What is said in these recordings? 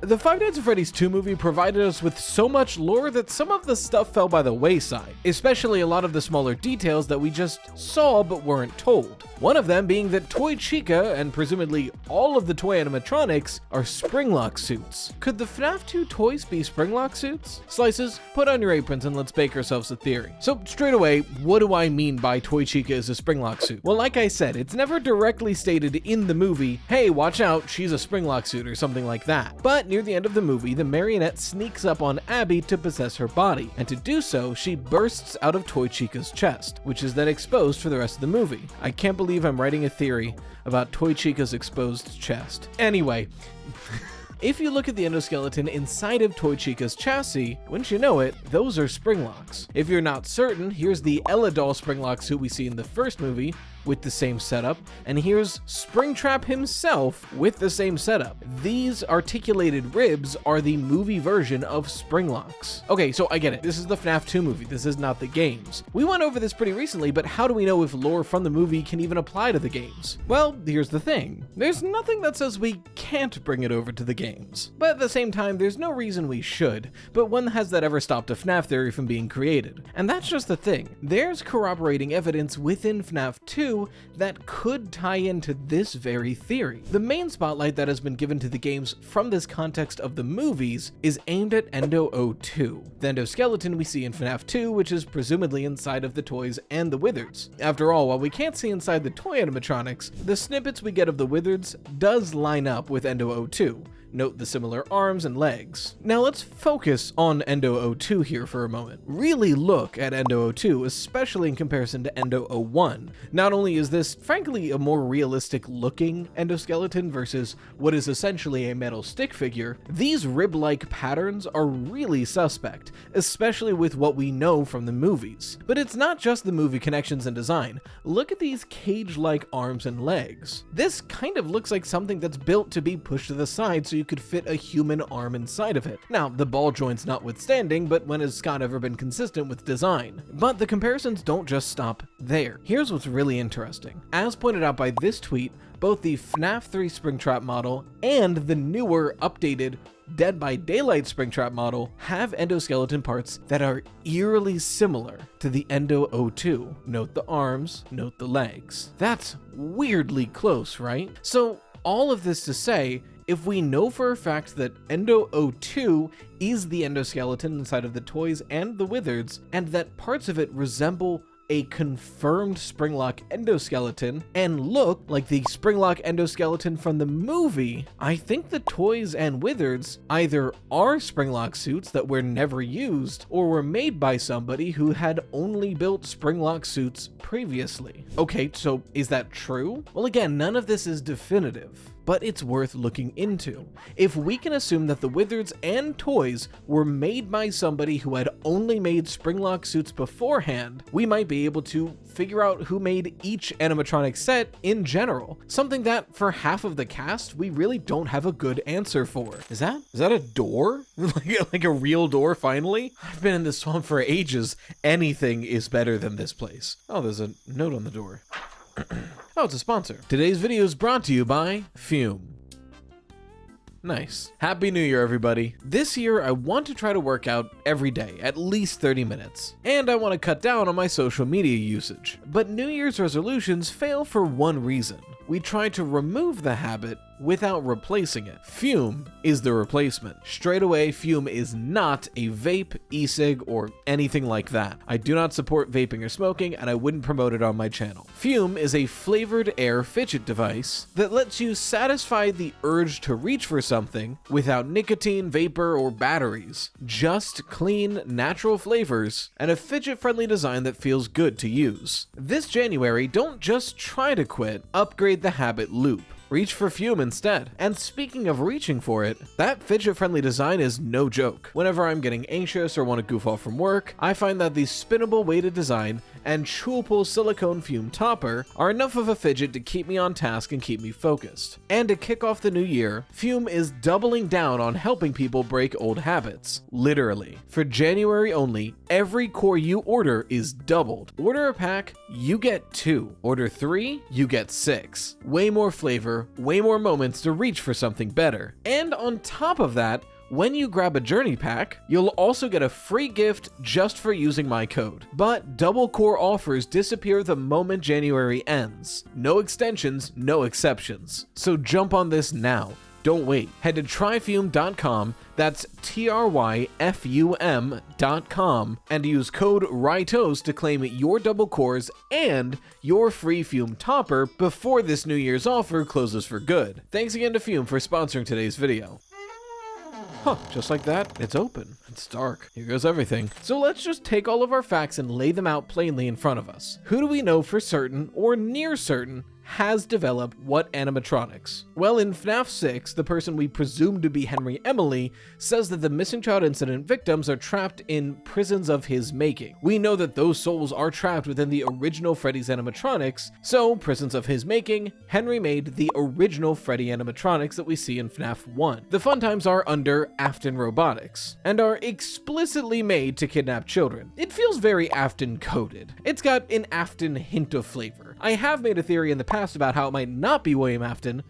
The Five Nights at Freddy's 2 movie provided us with so much lore that some of the stuff fell by the wayside, especially a lot of the smaller details that we just saw but weren't told. One of them being that Toy Chica, and presumably all of the toy animatronics, are Springlock suits. Could the FNAF 2 toys be Springlock suits? Slices, put on your aprons and let's bake ourselves a theory. So straight away, what do I mean by Toy Chica is a Springlock suit? Well, like I said, it's never directly stated in the movie, hey, watch out, she's a Springlock suit or something like that. But near the end of the movie, the marionette sneaks up on Abby to possess her body, and to do so, she bursts out of Toy Chica's chest, which is then exposed for the rest of the movie. I can't believe I'm writing a theory about Toy Chica's exposed chest. Anyway, if you look at the endoskeleton inside of Toy Chica's chassis, wouldn't you know it, those are Springlocks. If you're not certain, here's the Ella doll Springlock suit we see in the first movie, with the same setup, and here's Springtrap himself with the same setup. These articulated ribs are the movie version of Springlocks. Okay, so I get it. This is the FNAF 2 movie. This is not the games. We went over this pretty recently, but how do we know if lore from the movie can even apply to the games? Well, here's the thing. There's nothing that says we can't bring it over to the games. But at the same time, there's no reason we should. But when has that ever stopped a FNAF theory from being created? And that's just the thing. There's corroborating evidence within FNAF 2 that could tie into this very theory. The main spotlight that has been given to the games from this context of the movies is aimed at Endo 02, the endoskeleton we see in FNAF 2, which is presumably inside of the toys and the Wizards. After all, while we can't see inside the toy animatronics, the snippets we get of the Wizards does line up with Endo 02. Note the similar arms and legs. Now let's focus on Endo 02 here for a moment. Really look at Endo 02, especially in comparison to Endo 01. Not only is this, frankly, a more realistic looking endoskeleton versus what is essentially a metal stick figure, these rib-like patterns are really suspect, especially with what we know from the movies. But it's not just the movie connections and design. Look at these cage-like arms and legs. This kind of looks like something that's built to be pushed to the side so you could fit a human arm inside of it. Now, the ball joints notwithstanding, but when has Scott ever been consistent with design? But the comparisons don't just stop there. Here's what's really interesting. As pointed out by this tweet, both the FNAF 3 Springtrap model and the newer, updated Dead by Daylight Springtrap model have endoskeleton parts that are eerily similar to the Endo 02. Note the arms, note the legs. That's weirdly close, right? So all of this to say, if we know for a fact that Endo 02 is the endoskeleton inside of the toys and the Wizards, and that parts of it resemble a confirmed Springlock endoskeleton and look like the Springlock endoskeleton from the movie, I think the toys and Wizards either are Springlock suits that were never used or were made by somebody who had only built Springlock suits previously. Okay, so is that true? Well, again, none of this is definitive, but it's worth looking into. If we can assume that the Wizards and toys were made by somebody who had only made Springlock suits beforehand, we might be able to figure out who made each animatronic set in general, something that for half of the cast we really don't have a good answer for. Is that a door? like a real door finally? I've been in this swamp for ages. Anything is better than this place. Oh, there's a note on the door. Oh, it's a sponsor. Today's video is brought to you by Fume. Nice. Happy New Year, everybody. This year, I want to try to work out every day, at least 30 minutes. And I want to cut down on my social media usage. But New Year's resolutions fail for one reason. We try to remove the habit without replacing it. Fume is the replacement. Straight away, Fume is not a vape, e-cig, or anything like that. I do not support vaping or smoking, and I wouldn't promote it on my channel. Fume is a flavored air fidget device that lets you satisfy the urge to reach for something without nicotine, vapor, or batteries. Just clean, natural flavors and a fidget-friendly design that feels good to use. This January, don't just try to quit, upgrade the habit loop. Reach for Fume instead. And speaking of reaching for it, that fidget-friendly design is no joke. Whenever I'm getting anxious or want to goof off from work, I find that the spinnable weighted design and chewable silicone fume topper are enough of a fidget to keep me on task and keep me focused. And to kick off the new year, Fume is doubling down on helping people break old habits. Literally. For January only, every core you order is doubled. Order a pack, you get 2. Order 3, you get 6. Way more flavor, way more moments to reach for something better. And on top of that, when you grab a journey pack, you'll also get a free gift just for using my code. But double core offers disappear the moment January ends. No extensions, no exceptions. So jump on this now. Don't wait. Head to tryfume.com, that's tryfum.com, and use code RITOS to claim your double cores and your free Fume topper before this New Year's offer closes for good. Thanks again to Fume for sponsoring today's video. Huh, just like that, it's open. It's dark. Here goes everything. So let's just take all of our facts and lay them out plainly in front of us. Who do we know for certain, or near certain, has developed what animatronics? Well, in FNAF 6, the person we presume to be Henry Emily says that the missing child incident victims are trapped in prisons of his making. We know that those souls are trapped within the original Freddy's animatronics, so prisons of his making, Henry made the original Freddy animatronics that we see in FNAF 1. The fun times are under Afton Robotics, and are explicitly made to kidnap children. It feels very Afton coded. It's got an Afton hint of flavor. I have made a theory in the past about how it might not be William Afton.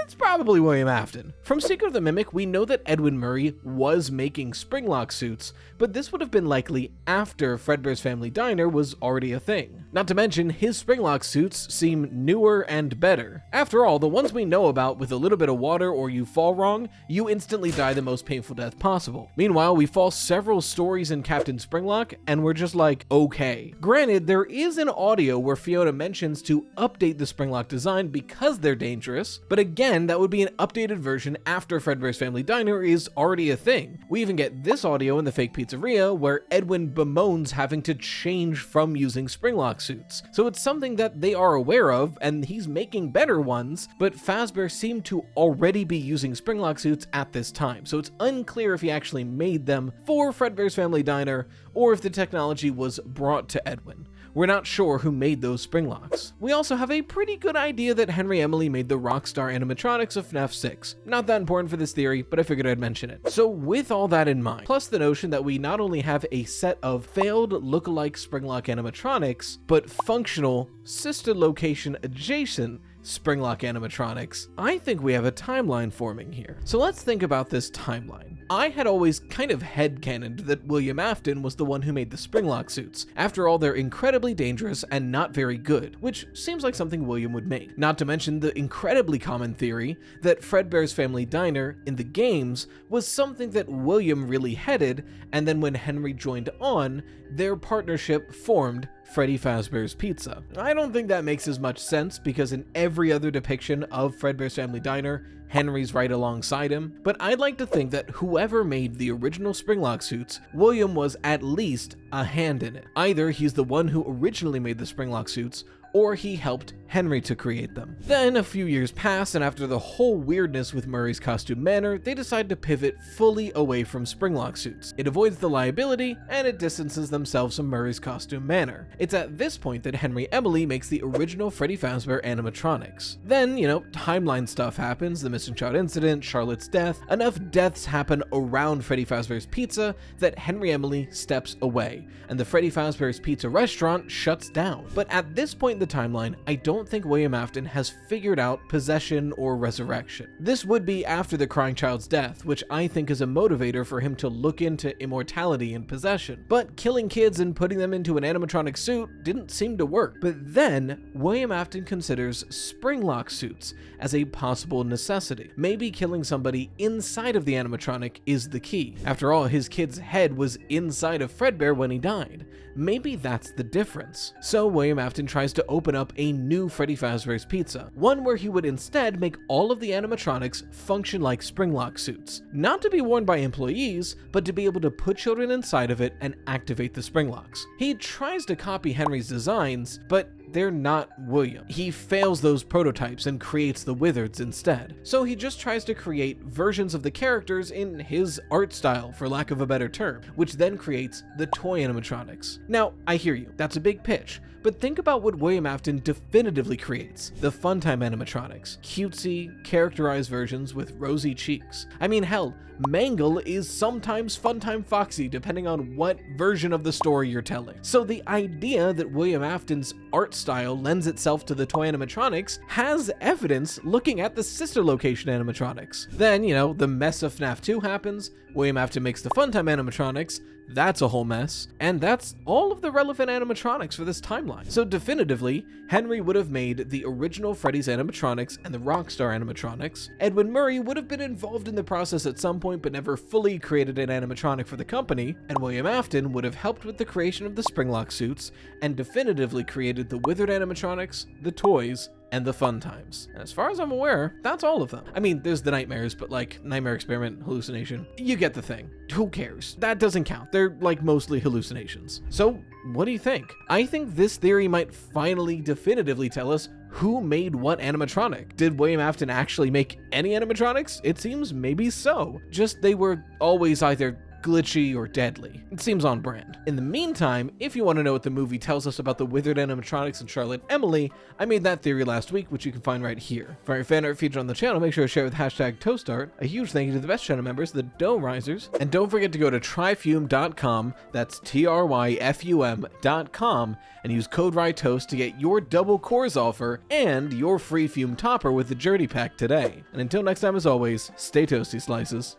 It's probably William Afton. From Secret of the Mimic, we know that Edwin Murray was making Springlock suits, but this would have been likely after Fredbear's Family Diner was already a thing. Not to mention, his Springlock suits seem newer and better. After all, the ones we know about with a little bit of water or you fall wrong, you instantly die the most painful death possible. Meanwhile, we fall several stories in Captain Springlock, and we're just like, okay. Granted, there is an audio where Fiona mentions to update the Springlock design because they're dangerous, but again, that would be an updated version after Fredbear's Family Diner is already a thing. We even get this audio in the fake pizzeria where Edwin bemoans having to change from using Springlock suits. So it's something that they are aware of, and he's making better ones, but Fazbear seemed to already be using Springlock suits at this time, so it's unclear if he actually made them for Fredbear's Family Diner or if the technology was brought to Edwin. We're not sure who made those Springlocks. We also have a pretty good idea that Henry Emily made the Rockstar animatronics of FNAF 6. Not that important for this theory, but I figured I'd mention it. So with all that in mind, plus the notion that we not only have a set of failed lookalike Springlock animatronics, but functional, sister location adjacent Springlock animatronics, I think we have a timeline forming here. So let's think about this timeline. I had always kind of headcanoned that William Afton was the one who made the Springlock suits. After all, they're incredibly dangerous and not very good, which seems like something William would make. Not to mention the incredibly common theory that Fredbear's Family Diner in the games was something that William really headed, and then when Henry joined on, their partnership formed Freddy Fazbear's Pizza. I don't think that makes as much sense because in every other depiction of Fredbear's Family Diner, Henry's right alongside him, but I'd like to think that whoever made the original Springlock suits, William was at least a hand in it. Either he's the one who originally made the Springlock suits, or he helped Henry to create them. Then a few years pass, and after the whole weirdness with Murray's costume manor, they decide to pivot fully away from Springlock suits. It avoids the liability, and it distances themselves from Murray's costume manor. It's at this point that Henry Emily makes the original Freddy Fazbear animatronics. Then, timeline stuff happens, the missing child incident, Charlotte's death. Enough deaths happen around Freddy Fazbear's Pizza that Henry Emily steps away, and the Freddy Fazbear's Pizza restaurant shuts down. But at this point in the timeline, I don't think William Afton has figured out possession or resurrection. This would be after the crying child's death, which I think is a motivator for him to look into immortality and possession. But killing kids and putting them into an animatronic suit didn't seem to work. But then, William Afton considers Springlock suits as a possible necessity. Maybe killing somebody inside of the animatronic is the key. After all, his kid's head was inside of Fredbear when he died. Maybe that's the difference. So William Afton tries to open up a new Freddy Fazbear's Pizza, one where he would instead make all of the animatronics function like Springlock suits. Not to be worn by employees, but to be able to put children inside of it and activate the Springlocks. He tries to copy Henry's designs, but they're not William. He fails those prototypes and creates the Wizards instead. So he just tries to create versions of the characters in his art style, for lack of a better term, which then creates the toy animatronics. Now, I hear you, that's a big pitch, but think about what William Afton definitively creates: the Funtime animatronics, cutesy, characterized versions with rosy cheeks. I mean, hell, Mangle is sometimes Funtime Foxy, depending on what version of the story you're telling. So the idea that William Afton's art style lends itself to the toy animatronics has evidence looking at the sister location animatronics. Then, the mess of FNAF 2 happens, William Afton makes the Funtime animatronics, that's a whole mess, and that's all of the relevant animatronics for this timeline. So definitively, Henry would have made the original Freddy's animatronics and the Rockstar animatronics. Edwin Murray would have been involved in the process at some point but never fully created an animatronic for the company, and William Afton would have helped with the creation of the Springlock suits and definitively created the Withered animatronics, the toys, and the fun times. And as far as I'm aware, that's all of them. I mean, there's the nightmares, but like nightmare experiment, hallucination, you get the thing. Who cares? That doesn't count. They're like mostly hallucinations. So what do you think? I think this theory might finally definitively tell us who made what animatronic. Did William Afton actually make any animatronics? It seems maybe so. Just they were always either glitchy or deadly. It seems on brand. In the meantime, if you want to know what the movie tells us about the Withered animatronics and Charlotte Emily, I made that theory last week, which you can find right here. For our fan art featured on the channel, make sure to share with hashtag ToastArt. A huge thank you to the best channel members, the Dough Risers, and don't forget to go to tryfume.com, that's TRYFUM.com, and use code RYTOAST to get your double cores offer and your free fume topper with the Journey Pack today. And until next time, as always, stay toasty, slices.